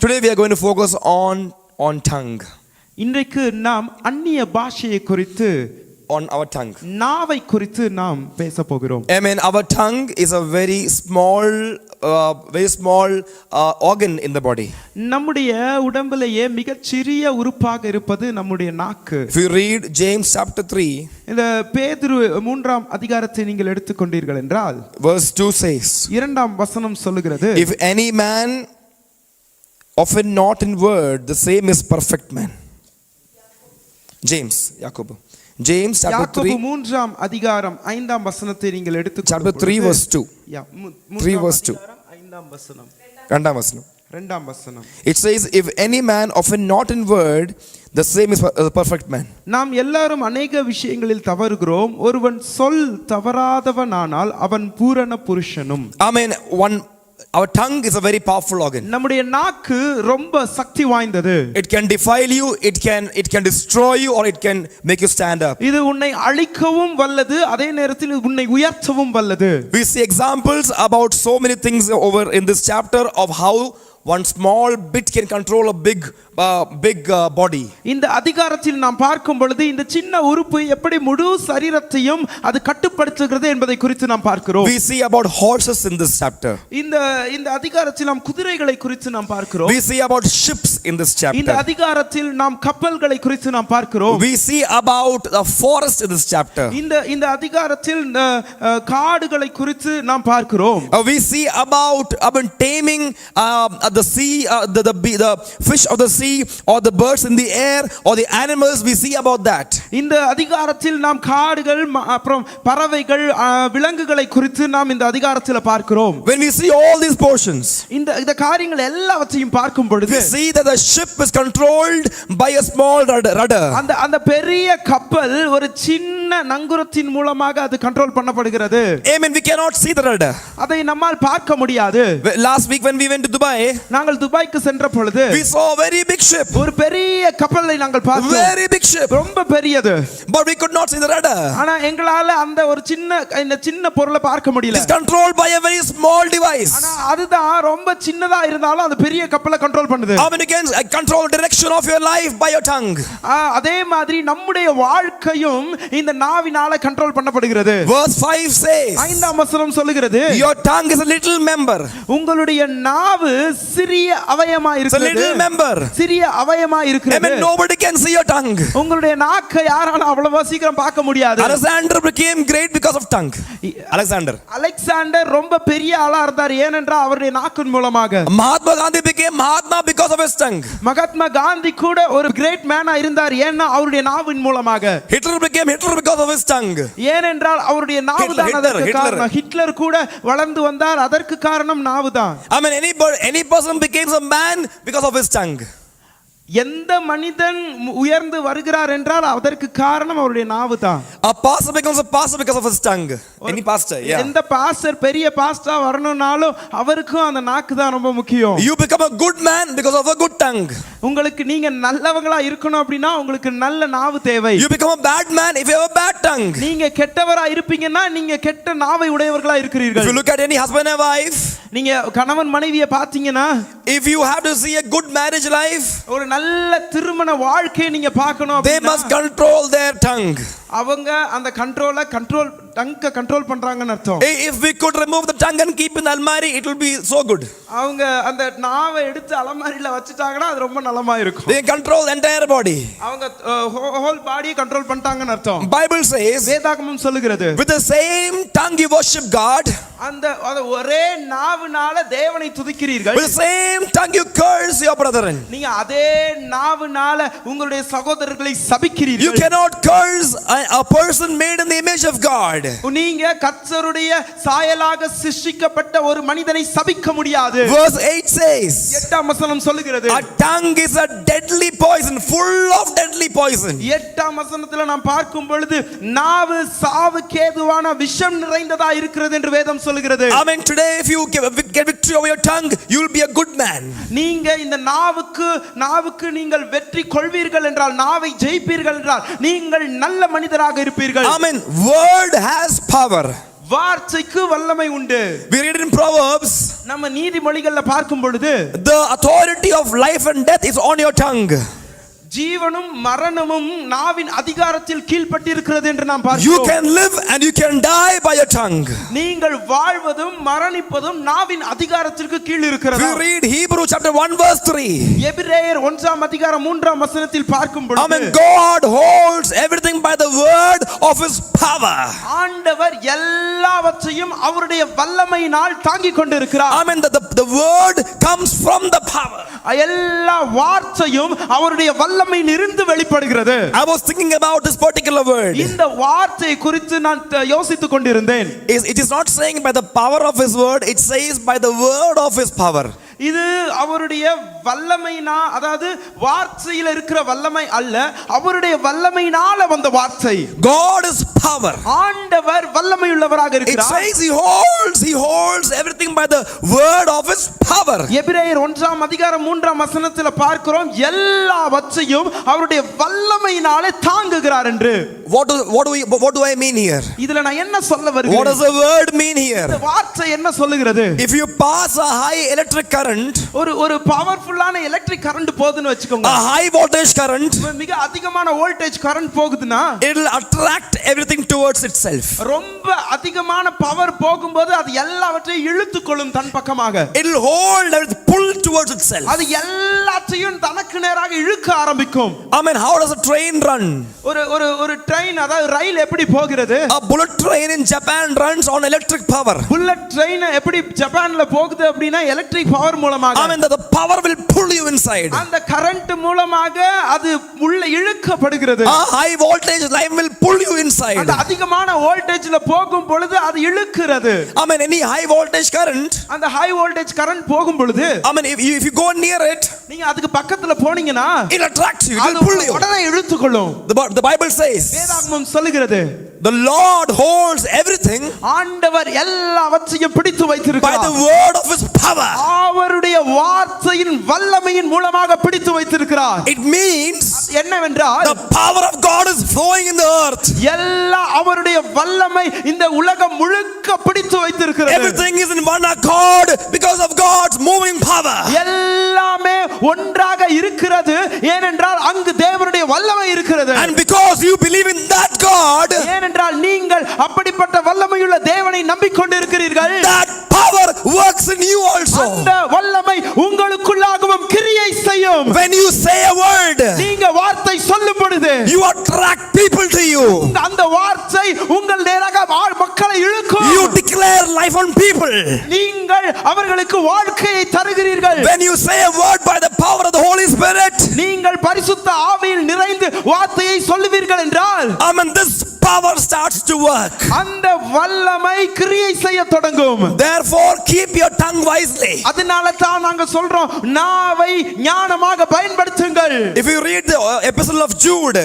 Today we are going to focus on tongue. இன்றைக்கு நாம் அந்நிய பாஷையை குறித்து On our tongue. நாவை குறித்து நாம் பேச போகிறோம். Amen. Our tongue is a very small organ in the body. நம்முடைய உடம்பிலேயே மிகச் சிறிய உறுப்பாக இருப்பது நம்முடைய நாக்கு. If you read James chapter 3, இந்த பேதுரு 3ஆம் அதிகாரத்தை நீங்கள் எடுத்துக்கொண்டீர்கள் என்றால் verse 2 says, 2ஆம் வசனம் சொல்லுகிறது, if any man offend not in word, the same is perfect man. James chapter 3, 3ஆம் அதிகாரம் 5ஆம் வசனத்தை நீங்கள் chapter 3 verse 2. 3 verse 2. 5ஆம் வசனம். 2ஆம் வசனம். 2ஆம் வசனம். It says, if any man offend not in word, the same is a perfect man. நாம் எல்லாரும் अनेक விஷயங்களில் தவறுகிறோம். ஒருவன் சொல் தவறாதவனானால் அவன் பூரண புருஷனும். Amen. Our tongue is a very powerful organ. நம்முடைய நாக்கு ரொம்ப சக்தி வாய்ந்தது. It can defile you, it can destroy you, or it can make you stand up. இது உன்னை அழிக்கவும் வல்லது, அதே நேரத்தில் உன்னை உயர்த்தவும் வல்லது. We see examples about so many things over in this chapter of how one small bit can control a big body. இந்த அதிகாரத்தில் நாம் பார்க்கும் பொழுது இந்த சின்ன உறுப்பு எப்படி முழு சரீரத்தையும் அது கட்டுப்படுத்துகிறது என்பதை குறித்து நாம் பார்க்கிறோம். We see about horses in this chapter. இந்த அதிகாரத்தில் நாம் குதிரைகளை குறித்து நாம் பார்க்கிறோம். We see about ships in this chapter. இந்த அதிகாரத்தில் நாம் கப்பல்களை குறித்து நாம் பார்க்கிறோம். We see about the forest in this chapter. இந்த அதிகாரத்தில் காடுகளை குறித்து நாம் பார்க்கிறோம். We see about taming the sea, the fish of the sea, or the birds in the air, or the animals. We see about that. இந்த அதிகாரத்தில் நாம் காடுகள் அப்புறம் பறவைகள் விலங்குகளை குறித்து நாம் இந்த அதிகாரத்தில் பார்க்கிறோம். When we see all these portions, இந்த காரியங்கள் எல்லாவற்றையும் பார்க்கும் பொழுது we see that the ship is controlled by a small rudder. அந்த பெரிய கப்பல் ஒரு சின்ன நங்கூரத்தின் மூலமாக அது control பண்ணப்படுகிறது. Amen. We cannot see the rudder. அதை நம்மால் பார்க்க முடியாது. Last week when we went to Dubai, நாங்கள் துபாய்க்கு சென்ற பொழுது we saw a very big ship. ஒரு பெரிய கப்பலை நாங்கள் பார்த்தோம். Very big ship. ரொம்ப பெரியது. But we could not see the rudder. ஆனா எங்களால அந்த ஒரு சின்ன பொருளை பார்க்க முடியல. It's controlled by a very small device. ஆனா அதுதான் ரொம்ப சின்னதா இருந்தாலும் அந்த பெரிய கப்பலை கண்ட்ரோல் பண்ணுது. How many can control the direction of your life by your tongue? அதே மாதிரி நம்முடைய வாழ்க்கையும் இந்த நாவினால கண்ட்ரோல் பண்ணப்படுகிறது. Verse 5 says, 5ஆம் வசனம் சொல்லுகிறது, your tongue is a little member. உங்களுடைய நாவு சிறிய அவயவமா இருக்கிறது. It's a little member. சிறிய அவயவமா இருக்கிறது. Amen. Nobody can see your tongue. உங்களுடைய நாக்கை யாராலும் அவ்வளவு சீக்கிரம் பார்க்க முடியாது. Alexander became great because of tongue. Alexander ரொம்ப பெரிய ஆளா இருந்தார் ஏனென்றால் அவருடைய நாக்கின் மூலமாக. Mahatma Gandhi became Mahatma because of his tongue. Mahatma Gandhi கூட ஒரு கிரேட் மேனா இருந்தார் ஏன்னா அவருடைய நாவின் மூலமாக. Hitler became Hitler because of his tongue. ஏனென்றால் அவருடைய நாவு தான் அதற்கு காரணம். ஹிட்லர் கூட வளர்ந்து வந்தார் அதற்கு காரணம் நாவு தான். I mean any person becomes a man because of his tongue. எந்த மனிதன் உயர்ந்து வருகிறார் என்றால் அதற்கு காரணம் அவருடைய நாவு தான். A pastor becomes a pastor because of his tongue. Any pastor, yeah. எந்த பாஸ்டர் பெரிய பாஸ்டரா வரணும்னாலும் அவருக்கும் அந்த நாக்கு தான் ரொம்ப முக்கியம். You become a good man because of a good tongue. உங்களுக்கு நீங்க நல்லவங்களா இருக்கணும் அப்படினா உங்களுக்கு நல்ல நாவு தேவை. You become a bad man if you have a bad tongue. நீங்க கெட்டவரா இருப்பீங்கன்னா நீங்க கெட்ட நாவை உடையவர்களா இருக்கிறீர்கள். If you look at any husband and wife, நீங்க கணவன் மனைவியை பாத்தீங்கன்னா, if you have to see a good marriage life, ஒரு நல்ல திருமண வாழ்க்கையை நீங்க பார்க்கணும் அப்படினா, they must control their tongue. அவங்க அந்த டங்க கண்ட்ரோல் பண்றாங்கன்னு அர்த்தம். If we could remove the tongue and keep in the almari, it will be so good. அவங்க அந்த நாவை எடுத்து அலமாரியில வச்சிட்டாங்கன்னா அது ரொம்ப நலமா இருக்கும். They control the entire body. அவங்க ஹோல் பாடியை கண்ட்ரோல் பண்ணிட்டாங்கன்னு அர்த்தம். Bible says, வேதாகமம் சொல்லுகிறது, with the same tongue you worship God. அந்த ஒரே நாவினால தேவனை துதிக்கிறீர்கள். With the same tongue you curse your brethren. நீங்க அதே நாவினால உங்களுடைய சகோதரர்களை சபிக்கிறீர்கள். You cannot curse a person made in the image of God. நீங்க கர்த்தருடைய சாயலாக சிருஷ்டிக்கப்பட்ட ஒரு மனிதனை சபிக்க முடியாது. Verse 8 says, 8ஆம் வசனம் சொல்லுகிறது, a tongue is a deadly poison, full of deadly poison. 8ஆம் வசனத்துல நாம் பார்க்கும் பொழுது நாவு சாவுக்கு ஏதுவான விஷம் நிறைந்ததா இருக்கிறது என்று வேதம் சொல்லுகிறது. I mean, today if you get victory over your tongue, you will be a good man. நீங்க இந்த நாவுக்கு நீங்கள் வெற்றி கொள்வீர்கள் என்றால், நாவை ஜெயிப்பீர்கள் என்றால் நீங்கள் நல்ல மனிதராக இருப்பீர்கள். I mean, word has power. வார்த்தைக்கு வல்லமை உண்டு. We read in Proverbs, நம்ம நீதிமொழிகள்ல பார்க்கும் பொழுது the authority of life and death is on your tongue. ஜீவனும் மரணமும் நாவின் அதிகாரத்தில் கீழ்ப்பட்டிருக்கிறது என்று நாம் You பார்க்கிறோம். can live and you can die by your tongue. நீங்கள் வாழ்வதும் மரணிப்பதும் நாவின் அதிகாரத்திற்கு கீழ் இருக்கிறது. We read Hebrew chapter 1 verse 3. எபிரேயர் 1ஆம் அதிகாரம் 3ஆம் வசனத்தில் பார்க்கும் பொழுது Amen. God holds everything by the word of his power. ஆண்டவர் எல்லாவற்றையும் அவருடைய வல்லமையினால் தாங்கிக் கொண்டிருக்கிறார். Amen. The word comes from the power. எல்லா வார்த்தையும் அவருடைய வல்லமையில் இருந்து வெளிப்படுகிறது. I was thinking about this particular word. இந்த வார்த்தை குறித்து நான் யோசித்துக் கொண்டிருந்தேன். It is not saying by the power of his word, it says by the word of his power. இது அவருடைய வல்லமைனா, அதாவது வார்த்தையில் இருக்கிற வல்லமை அல்ல, அவருடைய வல்லமையினால வந்த வார்த்தை. God is power. ஆண்டவர் வல்லமை உள்ளவராக It இருக்கிறார். says he holds everything by the word of his power. எபிரேயர் 1ஆம் அதிகாரம் 3ஆம் வசனத்தில் பார்க்கிறோம், எல்லாவற்றையும் அவருடைய வல்லமையினாலே தாங்குகிறார் என்று. What do I mean here? இதுல நான் என்ன சொல்ல What வருகிறேன்? does the word mean here? இந்த வார்த்தை என்ன சொல்லுகிறது? If you pass a high electric current, ஒரு பவர்ஃபுல்லான எலக்ட்ரிக் கரண்ட் போகுதுன்னு வெச்சுக்கோங்க. a high voltage current, மிக அதிகமான வோல்டேஜ் கரண்ட் போகுதுன்னா it will attract everything towards itself. ரொம்ப அதிகமான பவர் போகும்போது அது எல்லாவற்றையும் இழுத்துக்கொள்ளும் தன் பக்கமாக. It will hold and pull towards itself. அது எல்லாத்தையும் தனக்கு நேராக இழுக்க ஆரம்பிக்கும். Amen. How does a train run? ஒரு ட்ரெயின், அதாவது ரயில் எப்படி போகிறது? A bullet train in Japan runs on electric power. Bullet train எப்படி ஜப்பான்ல போகுது அப்படினா எலக்ட்ரிக் பவர் மூலமாக. Amen. The power will pull you inside. அந்த கரண்ட் மூலமாக அது உள்ள இழுக்கப்படுகிறது. A high voltage line will pull you inside. அந்த அதிகமான வோல்டேஜ்ல போகும் பொழுது அது இழுக்கிறது. Amen. Any high voltage current, அந்த ஹை வோல்டேஜ் கரண்ட் போகும் பொழுது, Amen, if you go near it, நீங்க அதுக்கு பக்கத்துல போனீங்கன்னா it attracts you, it will pull you. உடனே இழுத்துக்கொள்ளும். The Bible says, வேதாகமம் சொல்லுகிறது, the Lord holds everything ஆண்டவர் எல்லாவற்றையும் பிடித்து by வைத்திருக்கிறார். the word of his power. அவருடைய வார்த்தையின் வல்லமையின் மூலமாக பிடித்து வைத்திருக்கிறார். It means என்னவென்றால் the power of God is flowing in the earth. எல்லா அவருடைய வல்லமை இந்த உலகம் முழுக்க பிடித்து வைத்திருக்கிறது. Everything is in one accord because of God's moving power. எல்லாமே ஒன்றாக இருக்கிறது, ஏனென்றால் அங்கு தேவனுடைய வல்லமை இருக்கிறது. And because you believe in that God, ஏனென்றால் நீங்கள் அப்படிப்பட்ட வல்லமையுள்ள தேவனை நம்பிக்கொண்டிருக்கிறீர்கள், that power works in you also. அந்த வல்லமை உங்களுக்குள்ளாகவும் கிரியை செய்யும். When you say a word, நீங்க வார்த்தை சொல்லும் பொழுது you attract people to you. அந்த வார்த்தை உங்கள் நேராக மக்களை இழுக்கும். You declare life on people. நீங்கள் அவர்களுக்கு வாழ்க்கையை தருகிறீர்கள். When you say a word by the power of the Holy Spirit, நீங்கள் பரிசுத்த ஆவியில் நிறைந்து வார்த்தையை சொல்லுவீர்கள் என்றால், amen, this power starts to work. அந்த வல்லமை கிரியை செய்ய தொடங்கும். Therefore keep your tongue wisely. அதனால தான் நாங்க சொல்றோம், நாவை ஞானமாக பயன்படுத்துங்கள். If you read the epistle of Jude,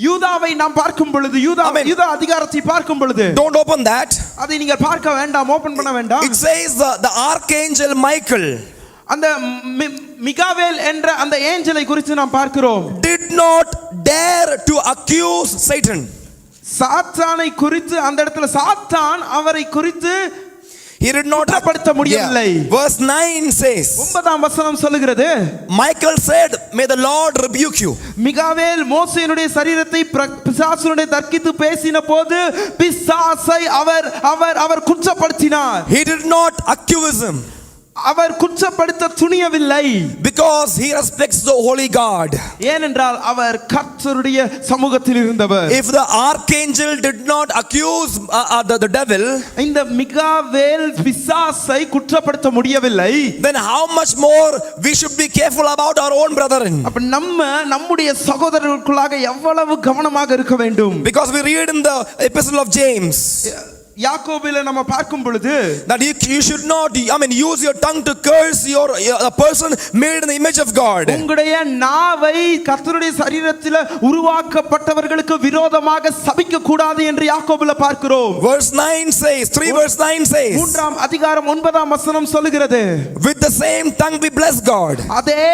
யூதாவை நாம் பார்க்கும் பொழுது, யூதா அதிகாரத்தை பார்க்கும் பொழுது, don't open that. அதை நீங்க பார்க்க வேண்டாம், ஓபன் பண்ண வேண்டாம். It says the archangel Michael, அந்த மிகாவேல் என்ற அந்த ஏஞ்சலை குறித்து நாம் பார்க்கிறோம், did not dare to accuse Satan. சாத்தானை குறித்து அந்த இடத்துல சாத்தான் அவரை குறித்து He did not குற்றப்படுத்த முடியவில்லை. Verse 9 says, 9ஆம் வசனம் சொல்லுகிறது, Michael said, may the Lord rebuke you. மிகாவேல் மோசேயினுடைய சரீரத்தை பிசாசுனுடைய தர்க்கித்து பேசின போது பிசாசை அவர் குற்றப்படுத்தினார். He did not accuse him. Our குற்றப்படுத்த துணியவில்லை. Because he respects the holy God. ஏனென்றால் அவர் கர்த்தருடைய சமூகத்தில் இருந்தவர். If the archangel did not accuse the devil, இந்த மிகாவேல் பிசாசை குற்றப்படுத்த முடியவில்லை, then how much more we should be careful about our own brethren. அப்ப நம்முடைய சகோதரர்களுக்குள்ளாக எவ்வளவு கவனமாக இருக்க வேண்டும். Because we read in the epistle of James, யாக்கோபில நம்ம பார்க்கும் பொழுது, that you should not, use your tongue to curse a person made in the image of God. உங்களுடைய நாவை கர்த்தருடைய சரீரத்தில் உருவாக்கப்பட்டவர்களுக்கு விரோதமாக சபிக்க கூடாது என்று யாக்கோபில பார்க்கிறோம். Verse 9 says, 3 verse 9 says, 3ஆம் அதிகாரம் 9ஆம் வசனம் சொல்லுகிறது, with the same tongue we bless God. அதே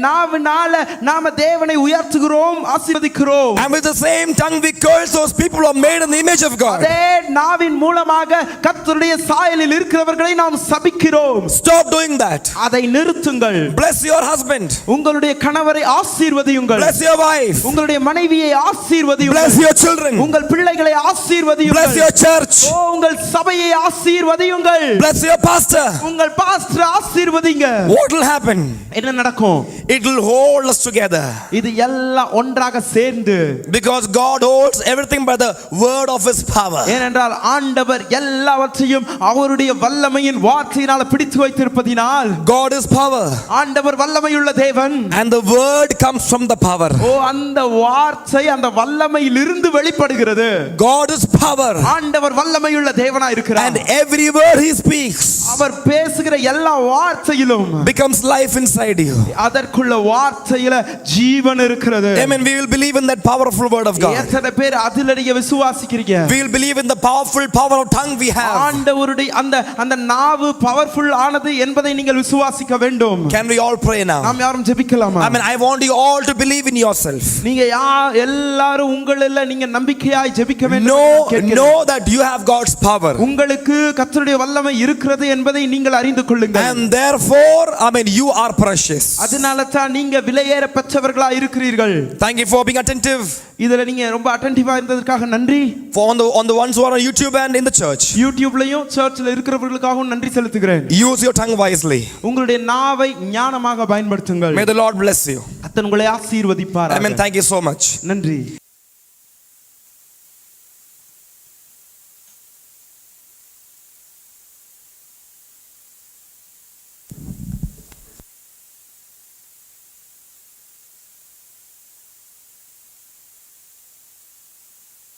நாவினால நாம தேவனை உயர்த்துகிறோம், ஆசீர்வதிக்கிறோம். And with the same tongue we curse those people who are made in the image of God. அதே நாவின் மூலமாக கர்த்தருடைய சாயலில் இருக்கிறவர்களை நாம் சபிக்கிறோம். Stop doing that. அதை நிறுத்துங்கள். Bless your husband. உங்களுடைய கணவரை ஆசீர்வதியுங்கள். Bless your wife. உங்களுடைய மனைவியை ஆசீர்வதியுங்கள். Bless your children. உங்கள் பிள்ளைகளை ஆசீர்வதியுங்கள். Bless your church. உங்கள் சபையை ஆசீர்வதியுங்கள். Bless your pastor. உங்கள் பாஸ்டரை ஆசீர்வதிங்க. What will happen? என்ன நடக்கும்? It will hold us together. இது எல்லாம் ஒன்றாக சேர்ந்து, Because God holds everything by the word of his power. ஏனென்றால் ஆண்டவர் எல்லாவற்றையும் அவருடைய வல்லமையின் வார்த்தையினால் பிடித்து வைத்திருப்பதினால், God is power. ஆண்டவர் வல்லமையுள்ள தேவன். And the word comes from the power. அந்த வார்த்தை அந்த வல்லமையிலிருந்து வெளிப்படுகிறது. God is power. ஆண்டவர் வல்லமையுள்ள தேவனாய் இருக்கிறார். And every word he speaks அவர் பேசுகிற எல்லா வார்த்தையிலும் becomes life inside you. அதற்குள்ள வார்த்தையில ஜீவன் இருக்கிறது. Amen. We will believe in that powerful word of God. எத்தனை பேர் அதிலேயே விசுவாசிக்கிறீங்க? We will believe in the powerful power of tongue we have. ஆண்டவருடைய அந்த நாவு பவர்ஃபுல் ஆனது என்பதை நீங்கள் விசுவாசிக்க வேண்டும். Can we all pray now? நாம் யாரும் ஜெபிக்கலாமா? I mean, I want you all to believe in yourself. நீங்க எல்லாரும் உங்களில் நீங்க நம்பிக்கையாய் ஜெபிக்க வேண்டும். Know that you have God's power. உங்களுக்கு கர்த்தருடைய வல்லமை இருக்கிறது என்பதை நீங்கள் அறிந்து கொள்ளுங்கள். And therefore, I mean, you are precious. அதனால தான் நீங்க விலையேற பெற்றவர்களாய் இருக்கிறீர்கள். Thank you for being attentive. இதுல நீங்க ரொம்ப அட்டென்டிவா இருந்ததற்காக நன்றி. For on the ones who are on YouTube and in the church. YouTubeலயும் சர்ச்சில் இருக்கிறவர்களுக்காகவும் நன்றி செலுத்துகிறேன். Use your tongue wisely. உங்களுடைய நாவை ஞானமாக பயன்படுத்துங்கள். May the Lord bless you. கர்த்தர் உங்களை ஆசீர்வதிப்பார். Amen. Thank you so much. நன்றி.